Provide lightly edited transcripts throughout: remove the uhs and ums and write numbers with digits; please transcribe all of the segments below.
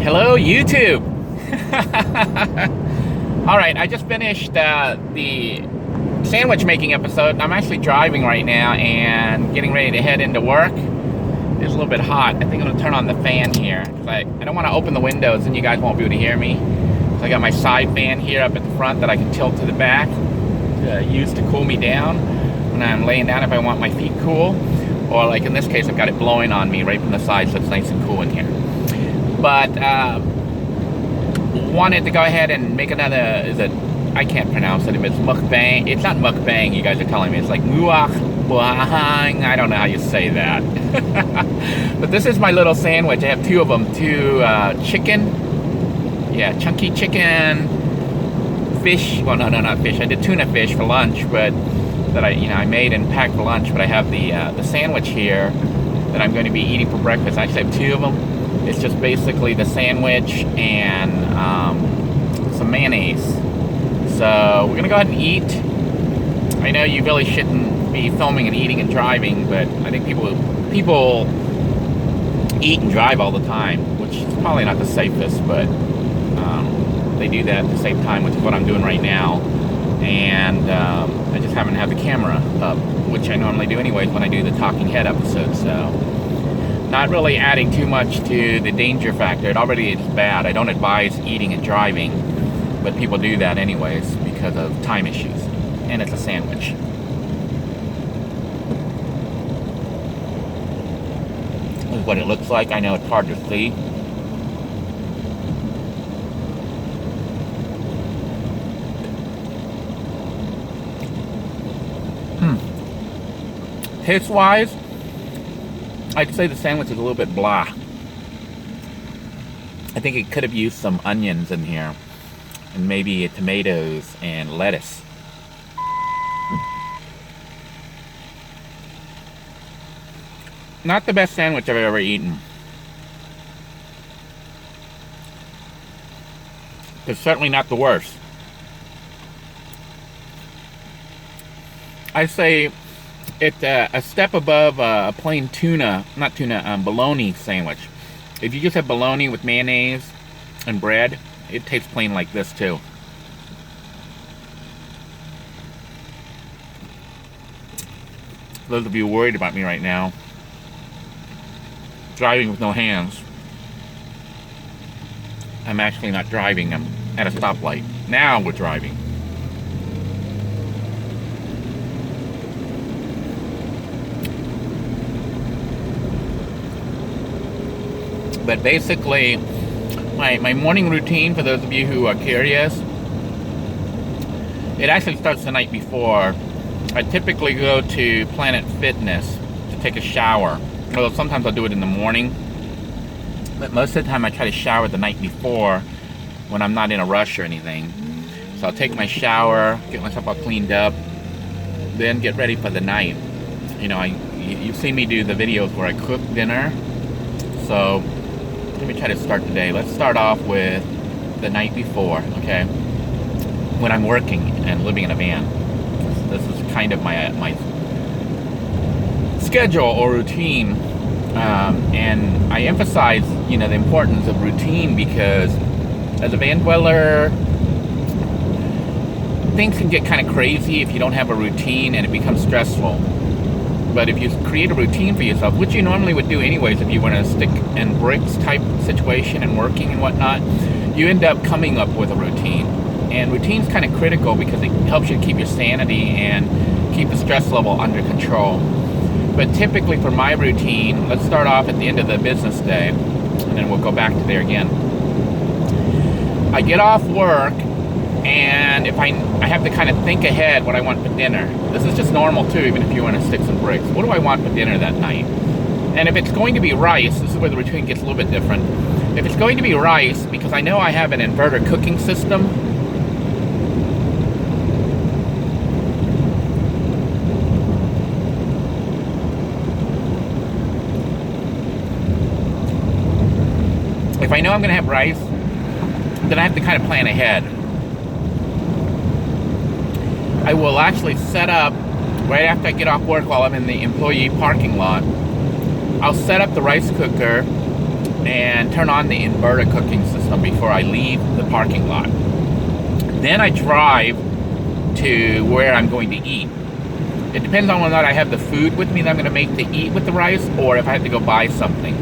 Hello, YouTube. All right, I just finished the sandwich making episode. I'm actually driving right now and getting ready to head into work. It's a little bit hot. I think I'm gonna turn on the fan here. I don't want to open the windows and you guys won't be able to hear me. So I got my side fan here up at the front that I can tilt to the back to use to cool me down when I'm laying down if I want my feet cool. Or like in this case, I've got it blowing on me right from the side so it's nice and cool in here. But wanted to go ahead and make another, I can't pronounce it, it's mukbang. It's not mukbang, you guys are telling me. It's like mukbang. I don't know how you say that. But this is my little sandwich. I have two of them. Two chicken. Yeah, chunky chicken. Fish. Well, no, not fish. I did tuna fish for lunch, but that I made and packed for lunch. But I have the sandwich here that I'm going to be eating for breakfast. I actually have two of them. It's just basically the sandwich and some mayonnaise. So we're gonna go ahead and eat. I know you really shouldn't be filming and eating and driving, but I think people eat and drive all the time, which is probably not the safest, but they do that at the same time, which is what I'm doing right now. And I just haven't had the camera up, which I normally do anyways when I do the talking head episode. So not really adding too much to the danger factor. It already is bad. I don't advise eating and driving, but people do that anyways because of time issues. And it's a sandwich. This is what it looks like. I know it's hard to see. Taste-wise, I'd say the sandwich is a little bit blah. I think it could have used some onions in here. And maybe tomatoes and lettuce. Not the best sandwich I've ever eaten. It's certainly not the worst. I say it's a step above a plain bologna sandwich. If you just have bologna with mayonnaise and bread, it tastes plain like this too. Those of you worried about me right now, driving with no hands, I'm actually not driving, I'm at a stoplight. Now we're driving. But basically, my morning routine, for those of you who are curious, it actually starts the night before. I typically go to Planet Fitness to take a shower. Well, sometimes I'll do it in the morning, but most of the time I try to shower the night before when I'm not in a rush or anything. So I'll take my shower, get myself all cleaned up, then get ready for the night. You've seen me do the videos where I cook dinner. So let me try to start today. Let's start off with the night before, okay? When I'm working and living in a van. This is kind of my schedule or routine. And I emphasize, the importance of routine because as a van dweller, things can get kind of crazy if you don't have a routine and it becomes stressful. But if you create a routine for yourself, which you normally would do anyways if you were in a stick and bricks type situation and working and whatnot, you end up coming up with a routine. And routine's kind of critical because it helps you keep your sanity and keep the stress level under control. But typically for my routine, let's start off at the end of the business day, and then we'll go back to there again. I get off work, and if I have to kind of think ahead what I want for dinner. This is just normal too, even if you want to sticks and bricks. What do I want for dinner that night? And if it's going to be rice, this is where the routine gets a little bit different. If it's going to be rice, because I know I have an inverter cooking system, if I know I'm going to have rice, then I have to kind of plan ahead. I will actually set up right after I get off work while I'm in the employee parking lot. I'll set up the rice cooker and turn on the inverter cooking system before I leave the parking lot. Then I drive to where I'm going to eat. It depends on whether or not I have the food with me that I'm going to make to eat with the rice, or if I have to go buy something.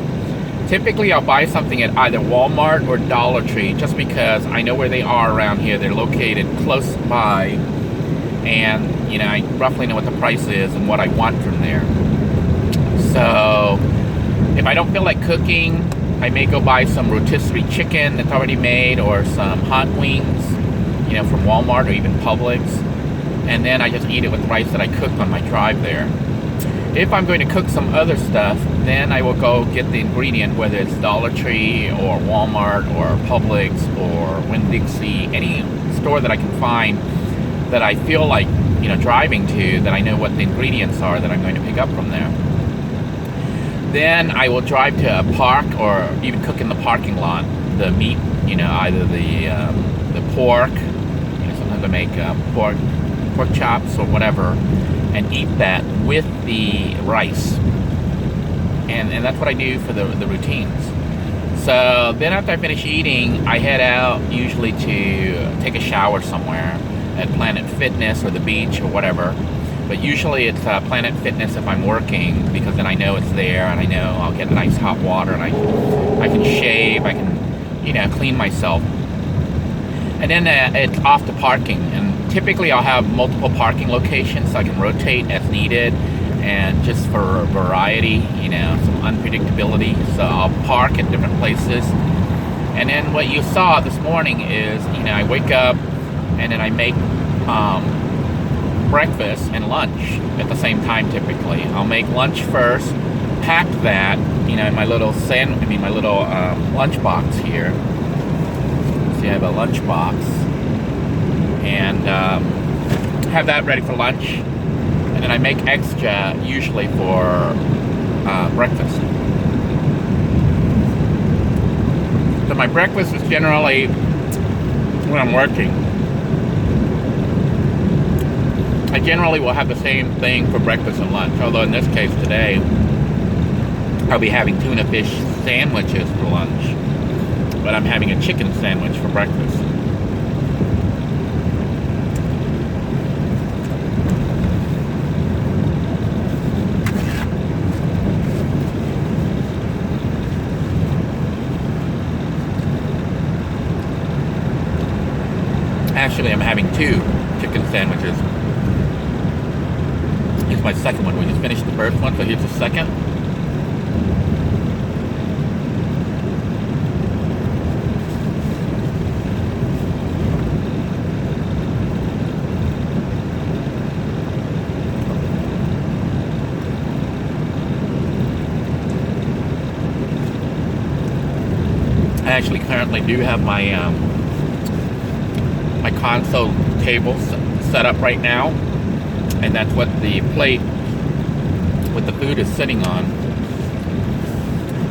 Typically, I'll buy something at either Walmart or Dollar Tree, just because I know where they are around here. They're located close by, and I roughly know what the price is and what I want from there. So if I don't feel like cooking, I may go buy some rotisserie chicken that's already made, or some hot wings, from Walmart or even Publix, and then I just eat it with rice that I cooked on my drive there. If I'm going to cook some other stuff, then I will go get the ingredient, whether it's Dollar Tree or Walmart or Publix or Winn-Dixie, any store that I can find that I feel like driving to, that I know what the ingredients are that I'm going to pick up from there. Then I will drive to a park, or even cook in the parking lot, the meat, either the pork, sometimes I make pork chops or whatever, and eat that with the rice. And that's what I do for the routines. So then after I finish eating, I head out usually to take a shower somewhere at Planet Fitness or the beach or whatever. But usually it's Planet Fitness if I'm working, because then I know it's there, and I know I'll get nice hot water, and I can shave, I can clean myself. And then it's off to parking, and typically I'll have multiple parking locations so I can rotate as needed, and just for variety, some unpredictability. So I'll park at different places. And then what you saw this morning is, I wake up and then I make breakfast and lunch at the same time. Typically I'll make lunch first, pack that in my little lunch box here. See, I have a lunch box, and have that ready for lunch, and then I make extra usually for breakfast. So my breakfast is generally when I'm working. I generally will have the same thing for breakfast and lunch, although in this case today, I'll be having tuna fish sandwiches for lunch, but I'm having a chicken sandwich for breakfast. Actually, I'm having 2 chicken sandwiches. Here's my second one. We just finished the first one, so here's the second. I actually currently do have my my console table set up right now, and that's what the plate with the food is sitting on.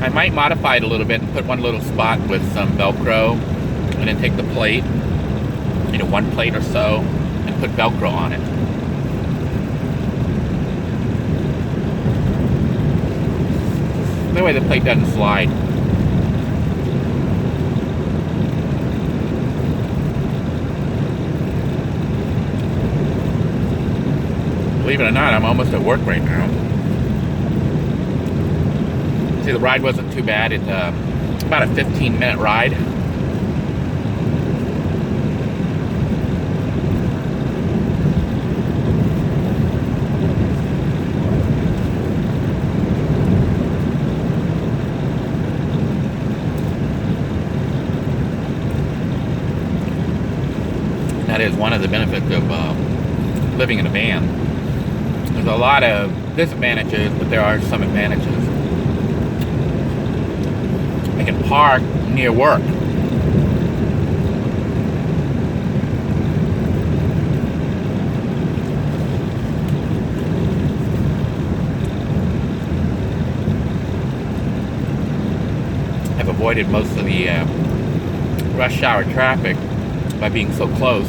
I might modify it a little bit and put one little spot with some Velcro, and then take the plate, 1 plate or so, and put Velcro on it. That way the plate doesn't slide. Believe it or not, I'm almost at work right now. See, the ride wasn't too bad. It's about a 15-minute ride. That is one of the benefits of living in a van. There's a lot of disadvantages, but there are some advantages. I can park near work. I've avoided most of the rush hour traffic by being so close.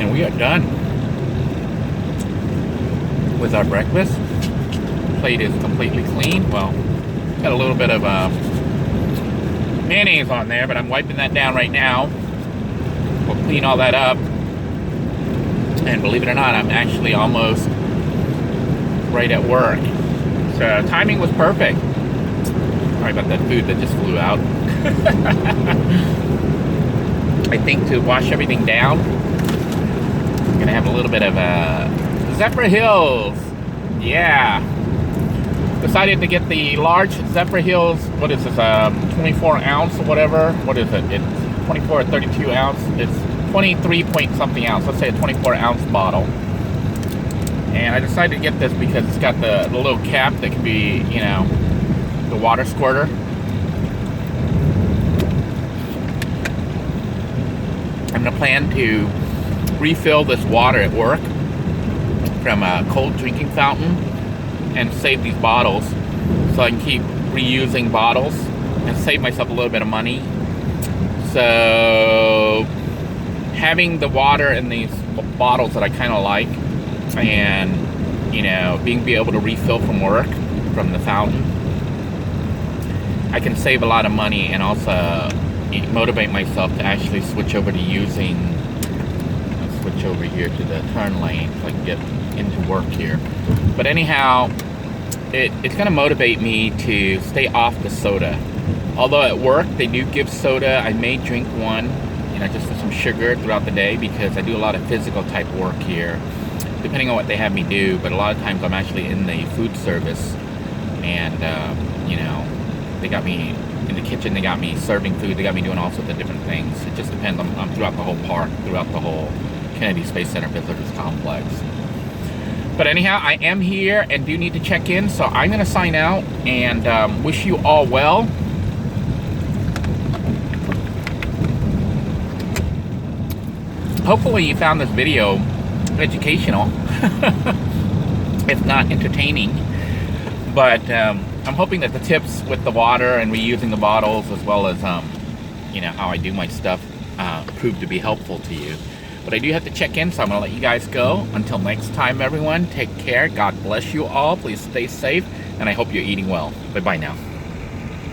And we are done with our breakfast. Plate is completely clean. Well, got a little bit of mayonnaise on there, but I'm wiping that down right now. We'll clean all that up. And believe it or not, I'm actually almost right at work. So timing was perfect. Sorry about that food that just flew out. I think to wash everything down, I'm gonna have a little bit of Zephyr Hills. Yeah. Decided to get the large Zephyr Hills. What is this? 24 ounce or whatever. What is it? It's 24 or 32 ounce. It's 23 point something ounce. Let's say a 24 ounce bottle. And I decided to get this because it's got the little cap that can be, you know, the water squirter. I'm gonna plan to refill this water at work from a cold drinking fountain and save these bottles so I can keep reusing bottles and save myself a little bit of money. So having the water in these bottles that I kind of like, and you know, being able to refill from work from the fountain, I can save a lot of money and also motivate myself to actually switch over to using, I'll switch over here to the turn lane so I can get into work here. But anyhow, it's going to motivate me to stay off the soda. Although at work they do give soda, I may drink one, you know, just with some sugar throughout the day because I do a lot of physical type work here, depending on what they have me do. But a lot of times I'm actually in the food service, and you know, they got me in the kitchen, they got me serving food, they got me doing all sorts of different things. It just depends. I'm throughout the whole park, throughout the whole Kennedy Space Center Visitors Complex. But anyhow, I am here and do need to check in, so I'm going to sign out and wish you all well. Hopefully you found this video educational, if not entertaining. But I'm hoping that the tips with the water and reusing the bottles, as well as you know, how I do my stuff, prove to be helpful to you. But I do have to check in, so I'm going to let you guys go. Until next time, everyone, take care. God bless you all. Please stay safe, and I hope you're eating well. Bye-bye now.